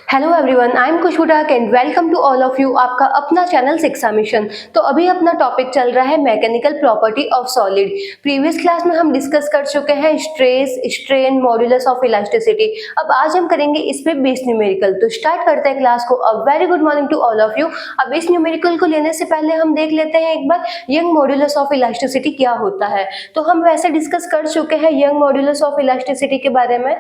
Hello everyone, I am Khushboo Dak and welcome to all of you आपका अपना channel शिक्षा mission. तो अभी अपना टॉपिक चल रहा है mechanical property of solid. Previous class में हम डिस्कस कर चुके हैं stress, strain, modulus of elasticity. अब आज हम करेंगे इस पे बेस न्यूमेरिकल। तो स्टार्ट करते हैं क्लास को। A very good morning to all of you. अब बेस न्यूमेरिकल को लेने से पहले हम देख लेते हैं एक बार यंग मॉड्यूलस ऑफ इलास्टिसिटी क्या होता है। तो हम वैसे डिस्कस कर चुके हैं यंग मॉड्यूलस ऑफ इलास्टिसिटी के बारे में।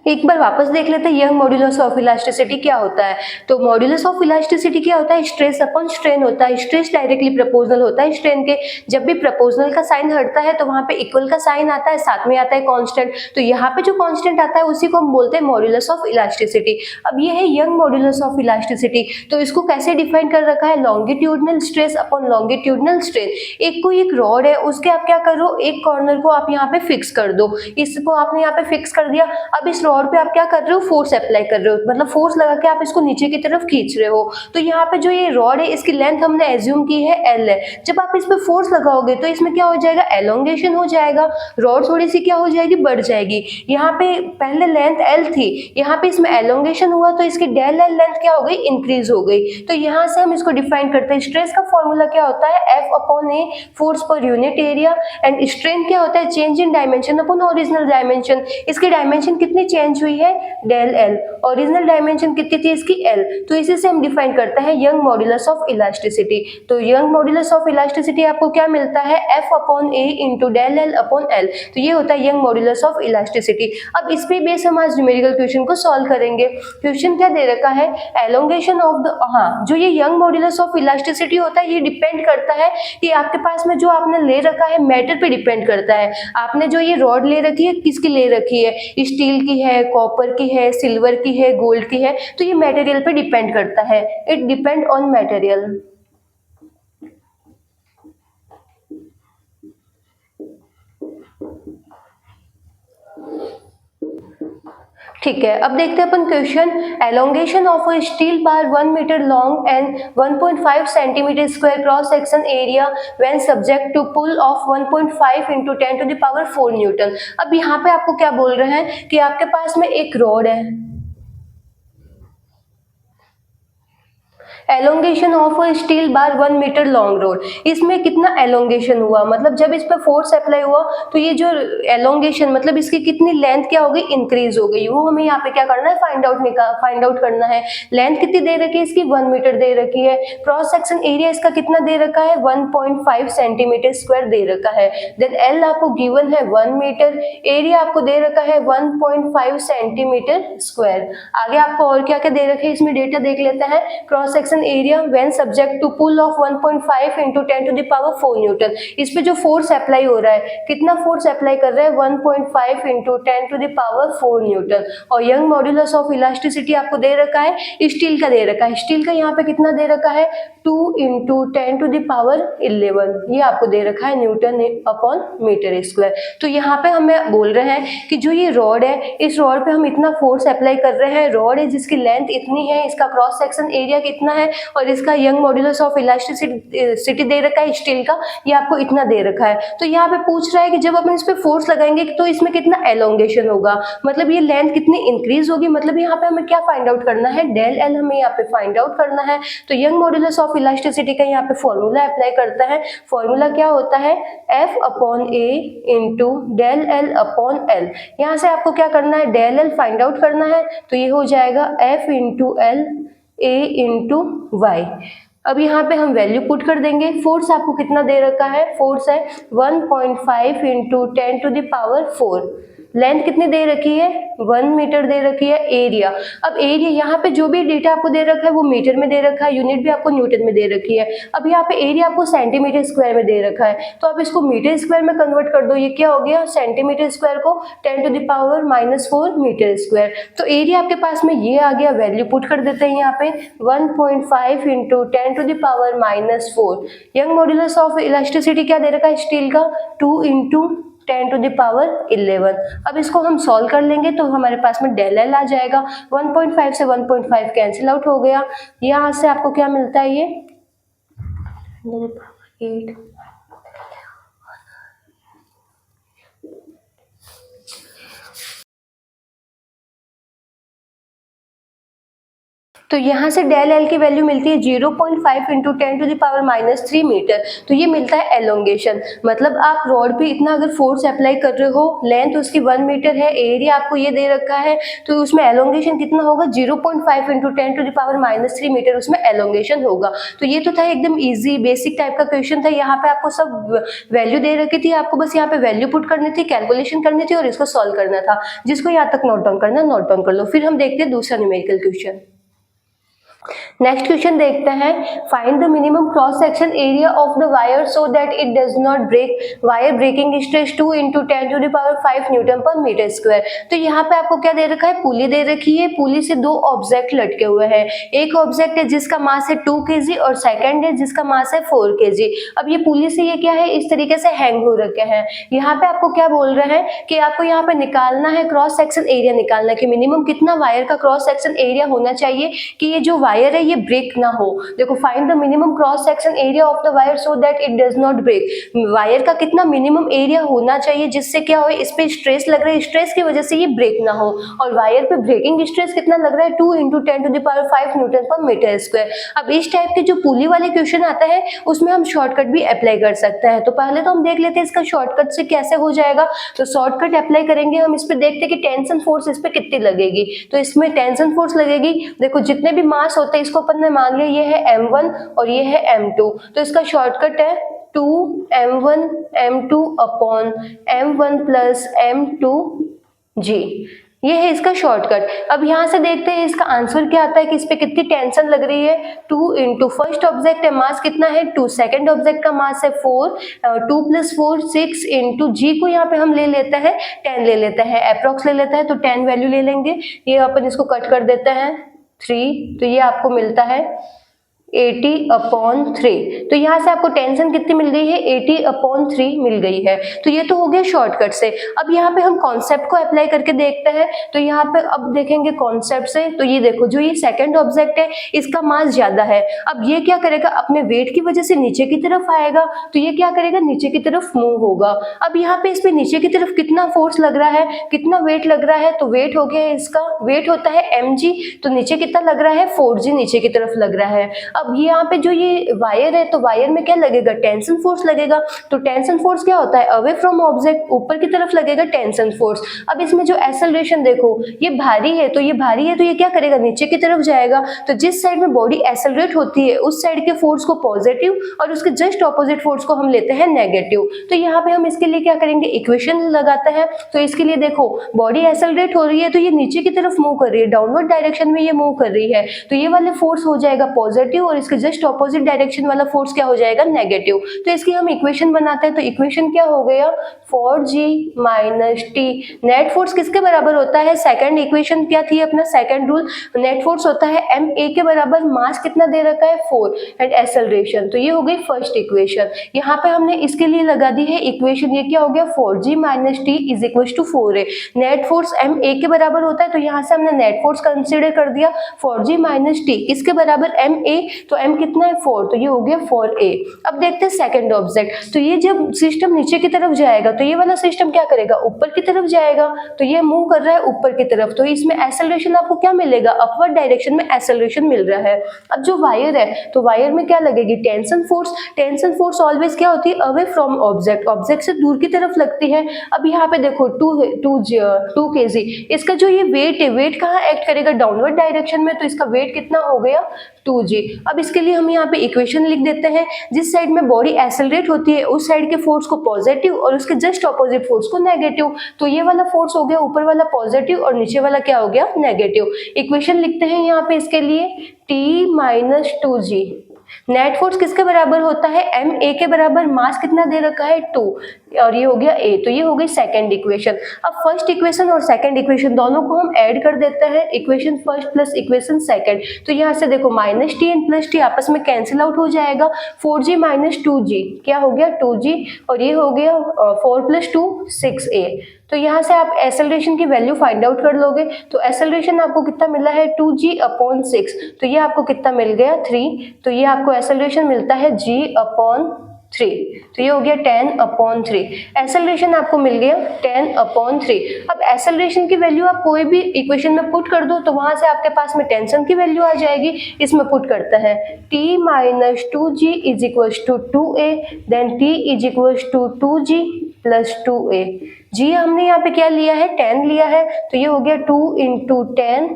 एक बार वापस देख लेते हैं यंग मॉड्यूलस ऑफ इलास्टिसिटी क्या होता है। तो मॉड्यूलस ऑफ इलास्टिसिटी क्या होता है? स्ट्रेस अपॉन स्ट्रेन होता है। स्ट्रेस डायरेक्टली प्रोपोर्शनल होता है स्ट्रेन के। जब भी प्रोपोर्शनल का साइन हटता है तो वहां पे इक्वल का साइन आता है, साथ में आता है कांस्टेंट। तो यहाँ पे जो कांस्टेंट आता है उसी को हम बोलते हैं मॉड्यूलस ऑफ इलास्टिसिटी। अब ये है यंग मॉड्यूलस ऑफ इलास्टिसिटी। तो इसको कैसे डिफाइन कर रखा है? Longitudinal stress upon longitudinal strain. एक रॉड है, उसके आप क्या करो, एक कॉर्नर को आप यहाँ पे फिक्स कर दो। इसको आपने यहाँ पे फिक्स कर दिया। अब इस रॉड पे आप क्या कर रहे हो? फोर्स अप्लाई कर रहे हो, मतलब फोर्स लगा के आप इसको नीचे की तरफ खींच रहे हो। तो यहाँ पे जो ये रॉड है इसकी लेंथ हमने एज्यूम की है एल है। जब आप इस पे फोर्स लगाओगे तो इसमें क्या हो जाएगा? एलोंगेशन हो जाएगा। रॉड थोड़ी सी क्या हो जाएगी? बढ़ जाएगी। यहाँ पे पहले लेंथ एल थी, यहाँ पे इसमें एलोंगेशन हुआ तो इसकी डेल एल लेंथ क्या हो गई? इंक्रीज हो गई। तो यहाँ से हम इसको डिफाइन करते हैं। स्ट्रेस का फॉर्मूला क्या होता है? एफ अपॉन ए, फोर्स पर यूनिट एरिया। एंड स्ट्रेन क्या होता है? Change in dimension upon original dimension. इसकी डायमेंशन कितनी चेंज हुई है? Del L. ओरिजिनल डायमेंशन कितनी थी इसकी? एल। तो इसी से हम डिफाइन करते हैं यंग मॉड्यूलस ऑफ इलास्टिसिटी। तो यंग मॉड्यूलस ऑफ इलास्टिसिटी आपको क्या मिलता है? F upon a into del l upon l. तो ये होता है यंग मॉड्यूलस ऑफ इलास्टिसिटी। अब इस पे बेस हम आज न्यूमेरिकल क्वेश्चन को सॉल्व करेंगे। क्वेश्चन क्या दे रखा है? एलोंगेशन ऑफ द, जो ये यंग मॉड्यूलस ऑफ इलास्टिसिटी होता है ये डिपेंड करता है कि आपके पास में जो आपने ले रखा है मैटर पे डिपेंड करता है। आपने जो ये रॉड ले रखी है किसकी ले रखी है? स्टील की है, कॉपर की है, सिल्वर की है, गोल्ड की है। तो ये मटेरियल पे डिपेंड करता है। It depend on material. ठीक है, अब देखते हैं अपन question. Elongation of a steel bar 1 metre long and 1.5 centimetre square cross section area when subject to pull of 1.5 into 10 to the power 4 newton. अब यहाँ पे आपको क्या बोल रहे हैं कि आपके पास में एक रॉड है, elongation of a steel bar 1 metre long rod. इसमें कितना एलोंगेशन हुआ, मतलब जब इस पर फोर्स अप्लाई हुआ तो ये जो एलोंगेशन मतलब इसकी कितनी लेंथ क्या हो गई? इंक्रीज हो गई। वो हमें यहाँ पे क्या करना है? फाइंड आउट करना है। लेंथ कितनी दे रखी है इसकी? 1 मीटर दे रखी है। क्रॉस सेक्शन एरिया इसका कितना दे रखा है? 1.5 सेंटीमीटर स्क्वायर दे रखा है। देन एल आपको गिवन है 1 मीटर, एरिया आपको दे रखा है 1.5 सेंटीमीटर स्क्वायर। आगे आपको और क्या क्या दे रखे हैं इसमें डेटा देख लेते हैं। Cross section area when subject to pull of 1.5 into 10 to the power 4 newton. इस पे जो फोर्स अप्लाई हो रहा है, कितना फोर्स अप्लाई कर रहा है? 1.5 into 10 to the power 4 newton. और यंग मॉड्यूलस ऑफ इलास्टिसिटी आपको दे रखा है, स्टील का दे रखा है। स्टील का यहाँ पे कितना दे रखा है? 2 इंटू 10 टू द पावर 11। ये आपको दे रखा है न्यूटन अपॉन मीटर स्क्वायर। तो यहाँ पे हमें बोल रहे हैं कि जो ये रॉड है, इस रॉड पे हम इतना फोर्स अप्लाई कर रहे हैं। रॉड है जिसकी लेंथ इतनी है, इसका क्रॉस सेक्शन एरिया कितना है और इसका यंग मॉड्यूलस ऑफ इलास्टिसिटी दे रखा है स्टील का, ये आपको इतना दे रखा है। तो यहाँ पे पूछ रहा है कि जब अपन इस पे फोर्स लगाएंगे तो इसमें कितना एलोंगेशन होगा, मतलब ये लेंथ कितनी इंक्रीज होगी। मतलब यहाँ पे हमें क्या फाइंड आउट करना है? डेल एल हमें यहाँ पे फाइंड आउट करना है। तो यंग मॉड्यूलस ऑफ इलास्टिसिटी का यहाँ पे फॉर्मूला अप्लाई करता है। फॉर्मूला क्या होता है? F upon a into del l upon l. यहाँ से आपको क्या करना है? डेल एल फाइंड आउट करना है। तो ये हो जाएगा F into L A into Y. अब यहाँ पे हम वैल्यू पुट कर देंगे। फोर्स आपको कितना दे रखा है? फोर्स है 1.5 into 10 to the power 4। Length कितनी दे रखी है? 1 मीटर दे रखी है। एरिया, अब एरिया यहाँ पे जो भी डेटा आपको दे रखा है वो मीटर में दे रखा है, यूनिट भी आपको न्यूटन में दे रखी है। अब यहाँ पे एरिया आपको सेंटीमीटर स्क्वायर में दे रखा है, तो आप इसको मीटर स्क्वायर में कन्वर्ट कर दो। ये क्या हो गया? सेंटीमीटर स्क्वायर को 10 to the power -4 metre square. तो एरिया आपके पास में ये आ गया। वैल्यू पुट कर देते हैं यहाँ पे 1.5 into 10 to the power -4। Young modulus of elasticity क्या दे रखा है स्टील का? 2 इंटू 10⁻11। अब इसको हम सॉल्व कर लेंगे तो हमारे पास में डेल एल आ जाएगा। 1.5 से 1.5 कैंसिल आउट हो गया। यहाँ से आपको क्या मिलता है, ये 8। तो यहाँ से डेल एल की वैल्यू मिलती है 0.5 इंटू 10⁻³ मीटर। तो ये मिलता है एलोंगेशन। मतलब आप रॉड पे इतना अगर फोर्स अप्लाई कर रहे हो, लेंथ उसकी 1 मीटर है, एरिया आपको ये दे रखा है, तो उसमें एलोंगेशन कितना होगा, 0.5 इंटू 10⁻³ मीटर उसमें एलोंगेशन होगा। तो ये तो था एकदम ईजी बेसिक टाइप का क्वेश्चन था। यहाँ पे आपको सब वैल्यू दे रखी थी, आपको बस यहाँ पे वैल्यू पुट करनी थी, कैलकुलेशन करनी थी और इसको सॉल्व करना था। जिसको यहाँ तक नोट डाउन करना नोट डाउन कर लो। फिर हम देखते हैं दूसरा न्यूमेरिकल क्वेश्चन। नेक्स्ट क्वेश्चन देखते हैं, find the minimum cross section area of the wire so that it does not break. Wire breaking stress 2 into 10⁵ newton पर मीटर स्क्वायर। तो यहाँ पे आपको क्या दे रखा है, पुली दे रखी है। पुली से दो ऑब्जेक्ट लटके हुए हैं। एक ऑब्जेक्ट है जिसका मास है 2 kg और सेकंड है जिसका मास है 4 kg। अब ये पुली से ये क्या है, इस तरीके से हैंग हो रखे हैं। यहाँ पे आपको क्या बोल रहे हैं कि आपको यहाँ पे निकालना है क्रॉस सेक्शन एरिया, निकालना है कि मिनिमम कितना वायर का क्रॉस सेक्शन एरिया होना चाहिए कि ये जो वायर है ये ब्रेक ना हो। देखो, find the minimum cross section area of the wire so that it does not break. Wire का कितना मिनिमम एरिया होना चाहिए जिससे क्या हो, इस पे स्ट्रेस लग रहा है, स्ट्रेस की वजह से ये ब्रेक ना हो। और वायर पे ब्रेकिंग स्ट्रेस कितना लग रहा है, 2 इंटू 10⁵ न्यूटन पर मीटर स्क्वायर। अब इस टाइप के जो पुली वाले क्वेश्चन आता है उसमें हम शॉर्टकट भी अप्लाई कर सकते हैं। तो पहले तो हम देख लेते हैं इसका शॉर्टकट से कैसे हो जाएगा। तो शॉर्टकट अप्लाई करेंगे हम, इस पे देखते हैं कि टेंशन फोर्स इस पे कितनी लगेगी। तो इसमें टेंशन फोर्स लगेगी, देखो जितने भी मास होते हैं इसको अपन ने मान लिया ये है m1 और ये है m2। तो इसका शॉर्टकट है 2m1 m2 upon m1 plus m2 g। ये है इसका शॉर्टकट। अब यहाँ से देखते हैं इसका आंसर क्या आता है कि इस पे कितनी टेंशन लग रही है। 2 इंटू फर्स्ट ऑब्जेक्ट है मास कितना है 2, सेकंड ऑब्जेक्ट का मास है 4, 2 + 4 6 इंटू जी को यहाँ पे हम ले लेते हैं 10 ले लेते हैं, अप्रोक्स ले लेते हैं तो 10 वैल्यू ले लेंगे। ये अपन इसको कट कर देते हैं 3, तो ये आपको मिलता है 80/3। तो यहाँ से आपको टेंशन कितनी मिल गई है, 80/3 मिल गई है। तो ये तो हो गया शॉर्टकट से। अब यहाँ पे हम कॉन्सेप्ट को अप्लाई करके देखते हैं। तो यहाँ पे अब देखेंगे कॉन्सेप्ट से, तो ये देखो जो ये सेकंड ऑब्जेक्ट है इसका मास ज्यादा है। अब ये क्या करेगा, अपने वेट की वजह से नीचे की तरफ आएगा, तो ये क्या करेगा, नीचे की तरफ मूव होगा। अब यहाँ पे इस पे नीचे की तरफ कितना फोर्स लग रहा है, कितना वेट लग रहा है, तो वेट हो गया इसका, वेट होता है mg, तो नीचे कितना लग रहा है 4g नीचे की तरफ लग रहा है। अब यहाँ पे जो ये वायर है तो वायर में क्या लगेगा, टेंशन फोर्स लगेगा। तो टेंशन फोर्स क्या होता है, अवे फ्रॉम ऑब्जेक्ट, ऊपर की तरफ लगेगा टेंशन फोर्स। अब इसमें जो एक्सेलरेशन देखो, ये भारी है तो ये भारी है तो ये क्या करेगा, नीचे की तरफ जाएगा। तो जिस साइड में बॉडी एक्सेलरेट होती है उस साइड के फोर्स को पॉजिटिव और उसके जस्ट ऑपोजिट फोर्स को हम लेते हैं नेगेटिव। तो यहाँ पे हम इसके लिए क्या करेंगे, इक्वेशन लगाते हैं। तो इसके लिए देखो, बॉडी एक्सेलरेट हो रही है तो ये नीचे की तरफ मूव कर रही है, डाउनवर्ड डायरेक्शन में ये मूव कर रही है, तो ये वाले फोर्स हो जाएगा पॉजिटिव और इसके जस्ट ऑपोजिट डायरेक्शन वाला फोर्स क्या हो जाएगा, नेगेटिव। तो इसकी हम इक्वेशन बनाते हैं। तो इक्वेशन क्या हो गया, 4g - t। नेट फोर्स किसके बराबर होता है, सेकंड इक्वेशन क्या थी अपना, सेकंड रूल, नेट फोर्स होता है ma के बराबर, मास कितना दे रखा है 4 एंड एक्सेलरेशन। तो ये हो गई फर्स्ट इक्वेशन। यहाँ पे हमने इसके लिए लगा दी है इक्वेशन, ये क्या हो गया 4g - t = 4a। Net force ma के बराबर होता है तो यहाँ से हमने नेट फोर्स कंसीडर कर दिया। 4g - t किसके बराबर, ma, तो m कितना है 4, तो ये हो गया 4a। अब देखते हैं सेकंड ऑब्जेक्ट। तो ये जब सिस्टम नीचे की तरफ जाएगा तो ये वाला सिस्टम क्या करेगा, ऊपर की तरफ जाएगा। तो ये मूव कर रहा है ऊपर की तरफ, तो इसमें एक्सेलरेशन आपको क्या मिलेगा, अपवर्ड डायरेक्शन में एक्सेलरेशन मिल रहा है। अब जो वायर है तो वायर में क्या लगेगी, tension force. Tension force always क्या होती है, अवे फ्रॉम ऑब्जेक्ट, ऑब्जेक्ट से दूर की तरफ लगती है। अब यहाँ पे देखो 2 kg, इसका जो ये वेट है, वेट कहाँ एक्ट करेगा, डाउनवर्ड डायरेक्शन में, तो इसका वेट कितना हो गया 2g। अब इसके लिए हम यहाँ पे इक्वेशन लिख देते हैं, जिस साइड में बॉडी एक्सेलरेट होती है उस साइड के फोर्स को पॉजिटिव और उसके जस्ट ऑपोजिट फोर्स को नेगेटिव। तो ये वाला फोर्स हो गया ऊपर वाला पॉजिटिव और नीचे वाला क्या हो गया, नेगेटिव। इक्वेशन लिखते हैं यहाँ पे इसके लिए t - 2g। नेट फोर्स किसके बराबर होता है, एम ए के बराबर, मास कितना दे रखा है 2, और ये हो गया ए। तो ये हो गई सेकंड इक्वेशन। अब फर्स्ट इक्वेशन और सेकंड इक्वेशन दोनों को हम ऐड कर देते हैं, equation first plus equation second. तो यहाँ से देखो minus T and plus T आपस में कैंसिल आउट हो जाएगा, 4g माइनस 2g क्या हो गया 2g, और ये हो गया 4 प्लस 2 6a। तो यहाँ से आप एक्सेलरेशन की वैल्यू फाइंड आउट कर लोगे। तो एक्सेलरेशन आपको कितना मिला है 2g/6, तो ये आपको कितना मिल गया 3। तो ये आपको एक्सेलरेशन मिलता है g/3, तो ये हो गया 10/3। एक्सेलरेशन आपको मिल गया 10/3। अब एक्सेलरेशन की वैल्यू आप कोई भी इक्वेशन में पुट कर दो तो वहां से आपके पास में टेंशन की वैल्यू आ जाएगी। इसमें पुट करते हैं t minus 2g is equal to 2a, then t is equal to 2g plus 2a। जी हमने यहाँ पे क्या लिया है 10 लिया है, तो ये हो गया 2 इंटू 10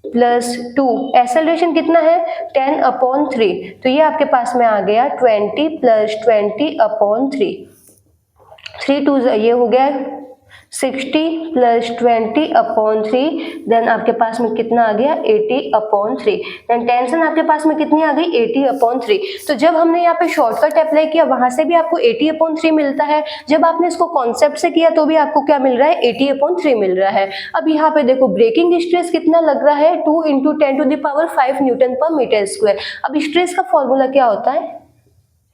प्लस 2। एक्सेलरेशन कितना है 10/3, तो ये आपके पास में आ गया 20 प्लस 20/3। 3 2 ये हो गया 60 प्लस 20/3, देन आपके पास में कितना आ गया 80/3। देन टेंशन आपके पास में कितनी आ गई 80/3। तो जब हमने यहाँ पे शॉर्टकट अप्लाई किया वहां से भी आपको 80/3 मिलता है, जब आपने इसको कॉन्सेप्ट से किया तो भी आपको क्या मिल रहा है 80/3 मिल रहा है। अब यहाँ पे देखो ब्रेकिंग स्ट्रेस कितना लग रहा है 2 इंटू 10⁵ न्यूटन पर मीटर स्क्वायर। अब स्ट्रेस का फॉर्मूला क्या होता है,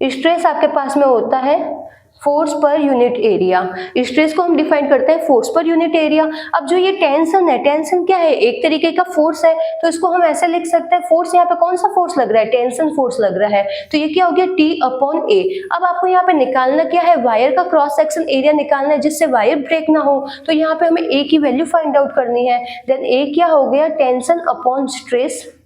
स्ट्रेस आपके पास में होता है फोर्स पर यूनिट एरिया। स्ट्रेस को हम डिफाइन करते हैं फोर्स पर यूनिट एरिया। अब जो ये टेंशन है, टेंशन क्या है एक तरीके का फोर्स है, तो इसको हम ऐसे लिख सकते हैं फोर्स यहाँ पे कौन सा फोर्स लग रहा है टेंशन फोर्स लग रहा है, तो ये क्या हो गया T/A। अब आपको यहाँ पे निकालना क्या है वायर का क्रॉस सेक्शन एरिया निकालना है जिससे वायर ब्रेक ना हो, तो यहाँ पे हमें A की वैल्यू फाइंड आउट करनी है। देन A क्या हो गया टेंशन अपॉन स्ट्रेस।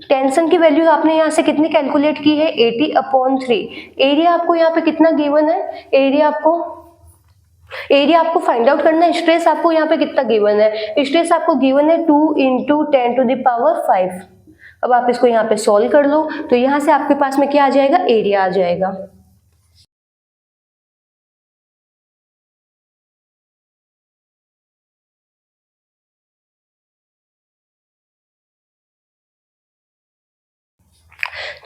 टेंशन की वैल्यू आपने यहाँ से कितनी कैलकुलेट की है 80/3। एरिया आपको यहाँ पे कितना गिवन है, एरिया आपको फाइंड आउट करना है। स्ट्रेस आपको यहाँ पे कितना गिवन है, स्ट्रेस आपको गिवन है 2 इंटू 10⁵। अब आप इसको यहाँ पे सॉल्व कर लो तो यहाँ से आपके पास में क्या आ जाएगा एरिया आ जाएगा।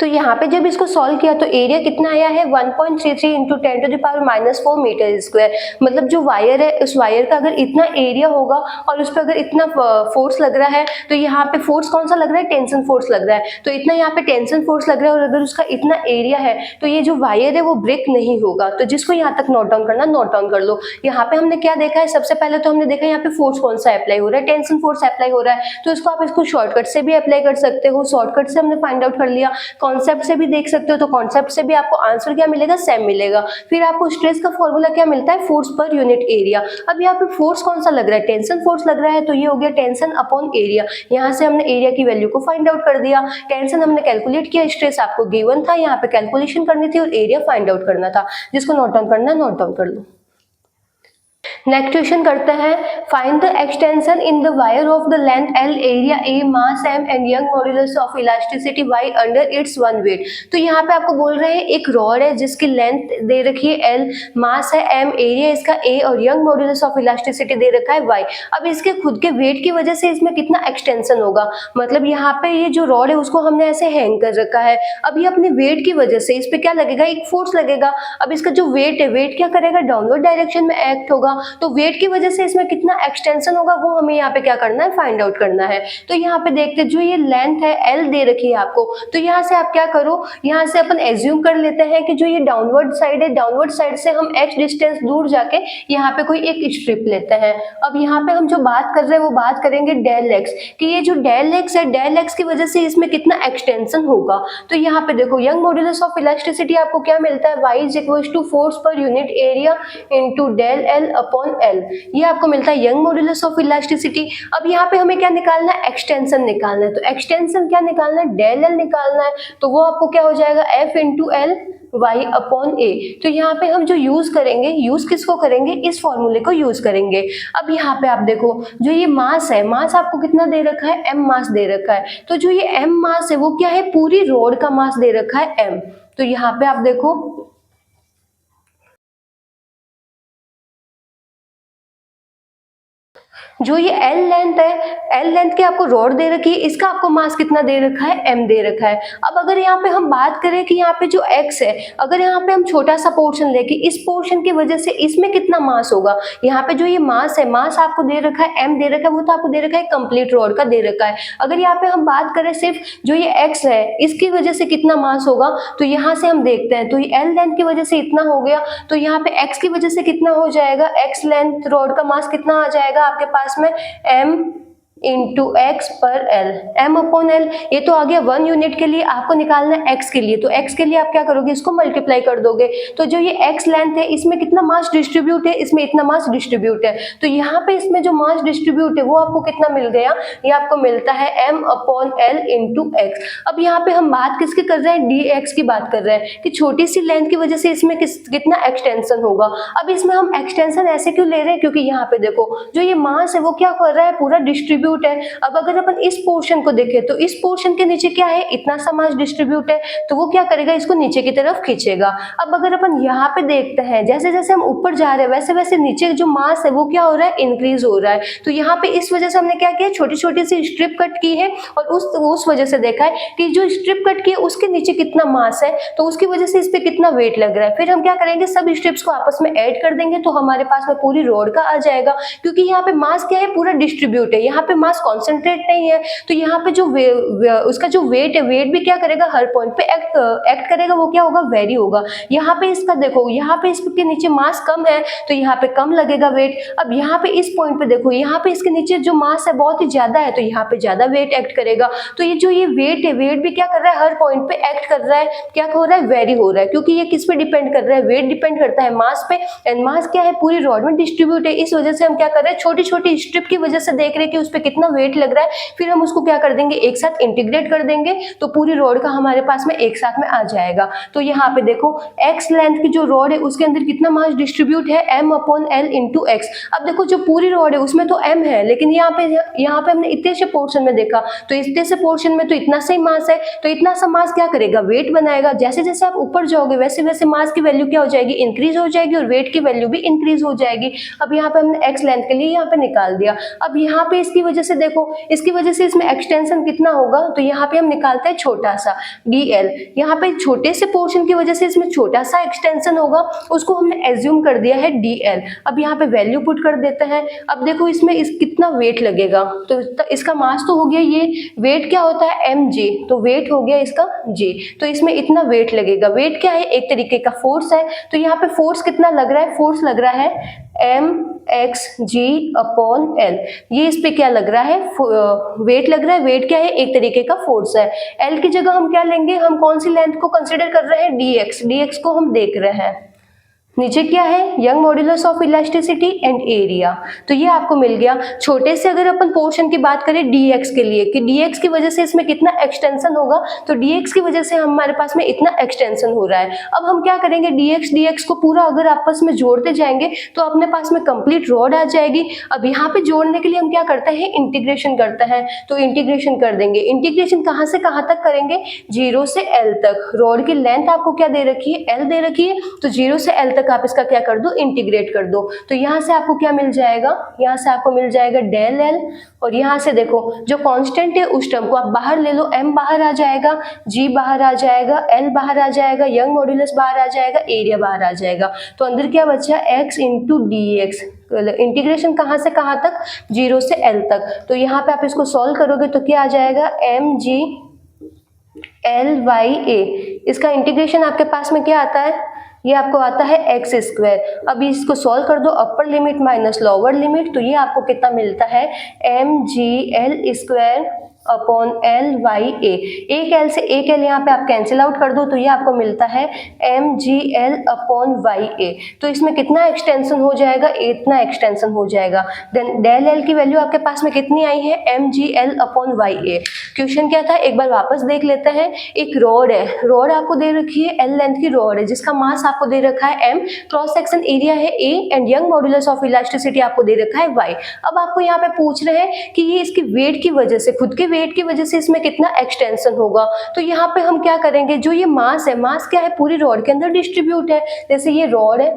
तो यहाँ पे जब इसको सॉल्व किया तो एरिया कितना आया है 1.33 इंटू 10⁻⁻4 मीटर स्क्वायर। मतलब जो वायर है उस वायर का अगर इतना एरिया होगा और उस पर अगर इतना फोर्स लग रहा है तो यहाँ पे फोर्स कौन सा लग रहा है टेंशन फोर्स लग रहा है, तो इतना यहाँ पे टेंशन फोर्स लग रहा है और अगर उसका इतना एरिया है तो ये जो वायर है वो ब्रेक नहीं होगा। तो जिसको यहाँ तक नोट डाउन करना नोट डाउन कर लो। यहाँ पे हमने क्या देखा है, सबसे पहले तो हमने देखा यहाँ पे फोर्स कौन सा अप्लाई हो रहा है, टेंशन फोर्स अप्लाई हो रहा है, तो इसको आप इसको शॉर्टकट से भी अप्लाई कर सकते हो। शॉर्टकट से हमने फाइंड आउट कर लिया, कॉन्सेप्ट से भी देख सकते हो, तो कॉन्सेप्ट से भी आपको आंसर क्या मिलेगा सेम मिलेगा। फिर आपको स्ट्रेस का फॉर्मूला क्या मिलता है फोर्स पर यूनिट एरिया। अब यहाँ पे फोर्स कौन सा लग रहा है टेंशन फोर्स लग रहा है, तो ये हो गया टेंशन अपॉन एरिया। यहाँ से हमने एरिया की वैल्यू को फाइंड आउट कर दिया, टेंशन हमने कैलकुलेट किया, स्ट्रेस आपको गिवन था, यहाँ पे कैलकुलेशन करनी थी और एरिया फाइंड आउट करना था। जिसको नोट डाउन करना है नोट डाउन कर लो। नेक्स्ट क्वेश्चन करते हैं, find the extension in the wire of the length L, area A, mass M and Young modulus of elasticity Y under its own weight. तो यहाँ पे आपको बोल रहे हैं एक रॉड है जिसकी लेंथ दे रखी है L, मास है M, एरिया इसका A और यंग मॉड्यूलस ऑफ इलास्टिसिटी दे रखा है Y। अब इसके खुद के वेट की वजह से इसमें कितना एक्सटेंशन होगा, मतलब यहाँ पे ये जो रॉड है उसको हमने ऐसे हैंग कर रखा है। अब ये अपने वेट की वजह से इस पे क्या लगेगा एक फोर्स लगेगा। अब इसका जो वेट है वेट क्या करेगा डाउनवर्ड डायरेक्शन में एक्ट होगा, तो वेट की वजह से इसमें कितना एक्सटेंशन होगा वो हमें यहाँ पे क्या करना है फाइंड आउट करना है। तो यहाँ पे देखते जो ये लेंथ है L दे रखी है आपको, तो यहाँ से आप क्या करो, यहाँ से अपन एज्यूम कर लेते हैं कि जो ये डाउनवर्ड साइड है डाउनवर्ड साइड से हम x डिस्टेंस दूर जाके यहाँ पे कोई एक स्ट्रिप लेते हैं। अब यहाँ पे हम जो बात कर रहे हैं वो बात करेंगे डेल x कि ये जो डेल x है डेल x की वजह से इसमें कितना एक्सटेंशन होगा। तो यहाँ पे देखो यंग मॉड्यूलस ऑफ इलास्टिसिटी आपको क्या मिलता है y is equal to force पर unit area into del L upon L, ये आपको मिलता है यंग मॉड्यूलस ऑफ इलास्टिसिटी। अब यहाँ पे हमें क्या निकालना है एक्सटेंशन निकालना है, तो एक्सटेंशन क्या निकालना है डेल L निकालना है, तो वो आपको क्या हो जाएगा F into L y upon a। तो यहाँ पे हम जो यूज करेंगे, यूज किसको करेंगे इस फॉर्मूले को यूज करेंगे। अब यहाँ पे आप देखो जो ये मास है, मास आपको कितना दे रखा है m मास दे रखा है, तो जो ये m मास है वो क्या है पूरी रोड का मास दे रखा है m। तो यहाँ पे आप देखो जो ये एल लेंथ है, एल लेंथ की आपको रॉड दे रखी है, इसका आपको मास कितना दे रखा है, एम दे रखा है। अब अगर यहाँ पे हम बात करें कि यहाँ पे जो एक्स है, अगर यहाँ पे हम छोटा सा पोर्शन लेके इस पोर्शन की वजह से इसमें कितना मास होगा, यहाँ पे जो ये मास है, मास आपको दे रखा है, एम दे रखा है, वो तो आपको दे रखा है कंप्लीट रॉड का दे रखा है। अगर यहाँ पे हम बात करें सिर्फ जो ये एक्स है इसकी वजह से कितना मास होगा, तो यहाँ से हम देखते हैं, तो ये एल लेंथ की वजह से इतना हो गया, तो यहाँ पे एक्स की वजह से कितना हो जाएगा, एक्स लेंथ रॉड का मास कितना आ जाएगा आपके पास में, m इंटू एक्स पर एल, एम अपॉन एल। ये तो आ गया 1 यूनिट के लिए, आपको निकालना है एक्स के लिए, तो एक्स के लिए आप क्या करोगे, इसको मल्टीप्लाई कर दोगे। तो जो ये एक्स लेंथ है इसमें कितना मास डिस्ट्रीब्यूट है, इसमें इतना मास डिस्ट्रीब्यूट है, तो यहाँ पे इसमें जो मास डिस्ट्रीब्यूट है वो आपको कितना मिल गया, ये आपको मिलता है m upon L into x. अब यहाँ पे हम बात किसकी कर रहे हैं, डी एक्स की बात कर रहे हैं कि छोटी सी लेंथ की वजह से इसमें कितना एक्सटेंशन होगा। अब इसमें हम एक्सटेंशन ऐसे क्यों ले रहे हैं, क्योंकि यहाँ पे देखो जो ये मास है वो क्या कर रहा है, पूरा डिस्ट्रीब्यूट है। अब अगर अपन इस पोर्शन को देखें तो इस पोर्शन के नीचे क्या है, इतना सा मास डिस्ट्रीब्यूट है, तो वो क्या करेगा, इसको नीचे की तरफ खींचेगा। अब अगर अपन यहाँ पे देखते हैं, जैसे जैसे हम ऊपर जा रहे हैं वैसे वैसे नीचे जो मास है वो क्या हो रहा है, इंक्रीज हो रहा है। तो यहाँ पे इस वजह से हमने क्या किया, छोटी छोटी सी स्ट्रिप कट की है और उस वजह से देखा है कि जो स्ट्रिप कट की है उसके नीचे कितना मास है, तो उसकी वजह से इस पे कितना वेट लग रहा है। फिर हम क्या करेंगे, सब स्ट्रिप्स को आपस में ऐड कर देंगे, तो हमारे पास में पूरी रोड का आ जाएगा। क्योंकि यहाँ पे मास क्या है, पूरा डिस्ट्रीब्यूट है, यहाँ पे मास कॉन्सेंट्रेट नहीं है, तो यहाँ पे जो उसका जो वेट है, वेट भी क्या करेगा, हर पॉइंट पे एक्ट करेगा, वो क्या होगा, वेरी होगा। यहाँ पे इसका देखो, यहाँ पे इसके नीचे मास कम है तो यहाँ पे कम लगेगा वेट। अब यहाँ पे इस पॉइंट पे देखो, यहाँ पे इसके नीचे जो मास है बहुत ही ज्यादा है, तो यहाँ पे ज्यादा वेट एक्ट करेगा। तो ये जो ये वेट है, वेट भी क्या कर रहा है, हर पॉइंट पे एक्ट कर रहा है, क्या हो रहा है, वेरी हो रहा है। क्योंकि ये किस पे डिपेंड कर रहा है, वेट डिपेंड करता है मास पे, एंड मास क्या है, पूरी रॉड में डिस्ट्रीब्यूट है। इस वजह से हम क्या कर रहे हैं, छोटी छोटी स्ट्रिप की वजह से देख रहे हैं कि उस पर कितना वेट लग रहा है, फिर हम उसको क्या कर देंगे, एक साथ इंटीग्रेट कर देंगे, तो पूरी रॉड का हमारे पास में एक साथ में आ जाएगा। तो यहाँ पे देखो एक्स लेंथ की जो रॉड है उसके अंदर कितना मास डिस्ट्रीब्यूट है, m upon L into x. अब देखो जो पूरी रॉड है उसमें तो m है, लेकिन यहाँ पे हमने इतने से पोर्शन में देखा, तो इतने से पोर्शन में तो इतना से मास है, तो इतना सा मास क्या करेगा, वेट बनाएगा। जैसे जैसे आप ऊपर जाओगे वैसे वैसे मास की वैल्यू क्या हो जाएगी, इंक्रीज हो जाएगी, और वेट की वैल्यू भी इंक्रीज हो जाएगी। अब यहाँ पे हमने एक्स लेंथ के लिए यहाँ पे निकाल दिया। अब यहाँ पे इसकी वजह से देखो, इसकी वजह से इसमें एक्सटेंशन कितना होगा, तो यहाँ पे हम निकालते हैं छोटा सा dl। यहाँ पे छोटे से पोर्शन की वजह से इसमें छोटा सा एक्सटेंशन होगा, उसको हमने एज्यूम कर दिया है dl। अब यहाँ पे वैल्यू पुट कर देते हैं। अब देखो इसमें कितना वेट लगेगा, तो इसका मास तो हो गया, ये वेट क्या होता है mg, तो वेट हो गया इसका g, तो इसमें इतना वेट लगेगा। वेट क्या है, एक तरीके का फोर्स है, तो यहाँ पे फोर्स कितना लग रहा है, फोर्स लग रहा है mxg अपॉन l। ये इस पे क्या लग रहा है, वेट लग रहा है। वेट क्या है, एक तरीके का फोर्स है। l की जगह हम क्या लेंगे, हम कौन सी लेंथ को कंसीडर कर रहे हैं, dx। dx को हम देख रहे हैं, नीचे क्या है, young modulus of elasticity and area, तो ये आपको मिल गया। छोटे से अगर अपन पोर्शन की बात करें dx के लिए, कि dx की वजह से इसमें कितना एक्सटेंशन होगा, तो dx की वजह से हमारे पास में इतना एक्सटेंशन हो रहा है। अब हम क्या करेंगे, dx को पूरा अगर आपस में जोड़ते जाएंगे तो अपने पास में कंप्लीट रॉड आ जाएगी। अब यहाँ पे जोड़ने के लिए हम क्या करते हैं, इंटीग्रेशन करते हैं, तो इंटीग्रेशन कर देंगे। इंटीग्रेशन कहाँ से कहाँ तक करेंगे, 0 से l तक। रॉड की लेंथ आपको क्या दे रखी है, l दे रखी है, तो 0 से l तक आप इसका क्या कर दो, इंटीग्रेट कर दो। तो यहाँ से आपको क्या मिल जाएगा, यहाँ से आपको मिल जाएगा डेल एल, और यहाँ से देखो जो कांस्टेंट है उस टर्म को आप बाहर ले लो, m बाहर आ जाएगा, g बाहर आ जाएगा, l बाहर आ जाएगा, यंग मॉड्यूलस बाहर आ जाएगा, एरिया बाहर आ जाएगा। तो अंदर क्या बचा, x into D x. Integration कहाँ से कहाँ तक, 0 से l तक। तो यहाँ पे आप इसको सॉल्व करोगे तो क्या आ जाएगा, mg ly a। इसका इंटीग्रेशन आपके पास में क्या आता है, ये आपको आता है एक्स स्क्वायर। अब इसको सॉल्व कर दो, upper limit minus lower limit, तो ये आपको कितना मिलता है, mg l² upon ly a। एक l से एक l यहाँ पे आप कैंसिल आउट कर दो, तो ये आपको मिलता है mgl अपॉन ya। तो इसमें कितना एक्सटेंशन हो जाएगा, इतना एक्सटेंशन हो जाएगा। देन डेल l की वैल्यू आपके पास में कितनी आई है, mgl अपॉन ya। क्वेश्चन क्या था, एक बार वापस देख लेते हैं। एक रॉड है, रॉड आपको दे रखी है, l लेंथ की रॉड है, जिसका मास आपको दे रखा है m, क्रॉस सेक्शन एरिया है a, and Young modulus of elasticity आपको दे रखा है y। अब आपको यहाँ पे पूछ रहे हैं कि ये इसकी वेट की वजह से, खुद के वेट की वजह से इसमें कितना एक्सटेंशन होगा। तो यहाँ पे हम क्या करेंगे, जो ये मास है, मास क्या है, पूरी रॉड के अंदर डिस्ट्रीब्यूट है। जैसे ये रॉड है,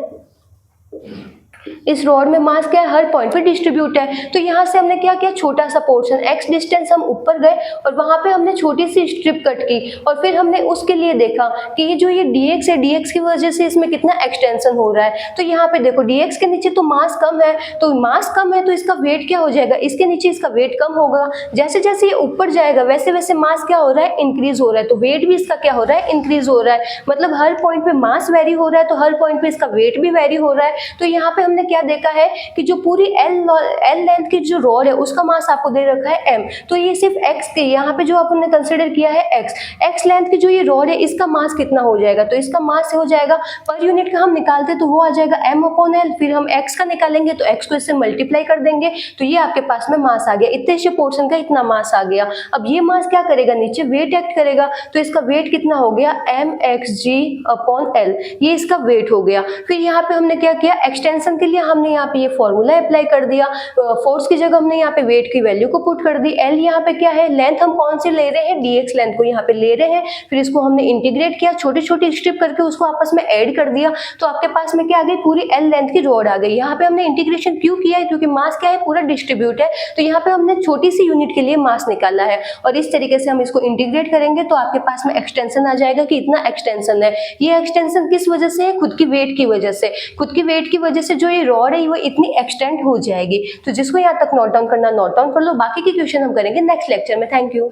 इस रॉड में मास क्या है, हर पॉइंट पे डिस्ट्रीब्यूट है। तो यहाँ से हमने क्या किया, छोटा सा पोर्शन x डिस्टेंस हम ऊपर गए और वहां पे हमने छोटी सी स्ट्रिप कट की और फिर हमने उसके लिए देखा कि ये जो ये dx है, dx की वजह से इसमें कितना एक्सटेंशन हो रहा है। तो यहाँ पे देखो dx के नीचे तो मास कम है, तो मास कम है तो इसका वेट क्या हो जाएगा, इसके नीचे इसका वेट कम होगा। जैसे जैसे ये ऊपर जाएगा वैसे वैसे मास क्या हो रहा है, इंक्रीज हो रहा है। तो वेट भी इसका क्या हो रहा है, इंक्रीज हो रहा है। मतलब हर पॉइंट पे मास वेरी हो रहा है तो हर पॉइंट पे इसका वेट भी वेरी हो रहा है। तो यहाँ पे हमने क्या देखा है कि जो पूरी एल लेंथ की जो रॉड है उसका मास आपको दे रखा है m। तो ये सिर्फ x के, यहाँ पे जो आपने कंसिडर किया है x लेंथ की जो ये रॉड है इसका मास कितना हो जाएगा, तो इसका मास हो जाएगा पर यूनिट का हम निकालते तो वो आ जाएगा m/l। फिर हम x का निकालेंगे तो x को इससे मल्टीप्लाई कर देंगे तो ये आपके पास में मास आ गया, इतने से पोर्शन का इतना मास आ गया। अब ये मास क्या करेगा, नीचे वेट एक्ट करेगा तो इसका वेट कितना हो गया, mxg/l, ये इसका वेट हो गया। फिर यहाँ पे हमने क्या किया, एक्सटेंशन के लिए हमने यहाँ पे ये फॉर्मूला अप्लाई कर दिया, फोर्स की जगह हमने यहाँ पे वेट की वैल्यू को पुट कर दी। एल यहाँ पे क्या है, लेंथ हम कौन सी ले रहे हैं, dx लेंथ को यहाँ पे ले रहे हैं। फिर इसको हमने इंटीग्रेट किया, छोटी छोटी स्ट्रिप करके उसको आपस में ऐड कर दिया तो आपके पास में क्या आ गई, पूरी एल लेंथ की रॉड आ गई। यहाँ पे हमने इंटीग्रेशन क्यों किया है, क्योंकि मास क्या है, पूरा डिस्ट्रीब्यूट है। तो यहाँ पे हमने छोटी सी यूनिट के लिए मास निकाला है और इस तरीके से हम इसको इंटीग्रेट करेंगे तो आपके पास में एक्सटेंशन आ जाएगा कि इतना एक्सटेंशन है। ये एक्सटेंशन किस वजह से है, खुद की वेट की वजह से। खुद की वेट की वजह से जो ये रॉड है वो इतनी एक्सटेंड हो जाएगी। तो जिसको यहाँ तक नोट डाउन करना नोट डाउन कर लो, बाकी की क्वेश्चन हम करेंगे नेक्स्ट लेक्चर में। Thank you.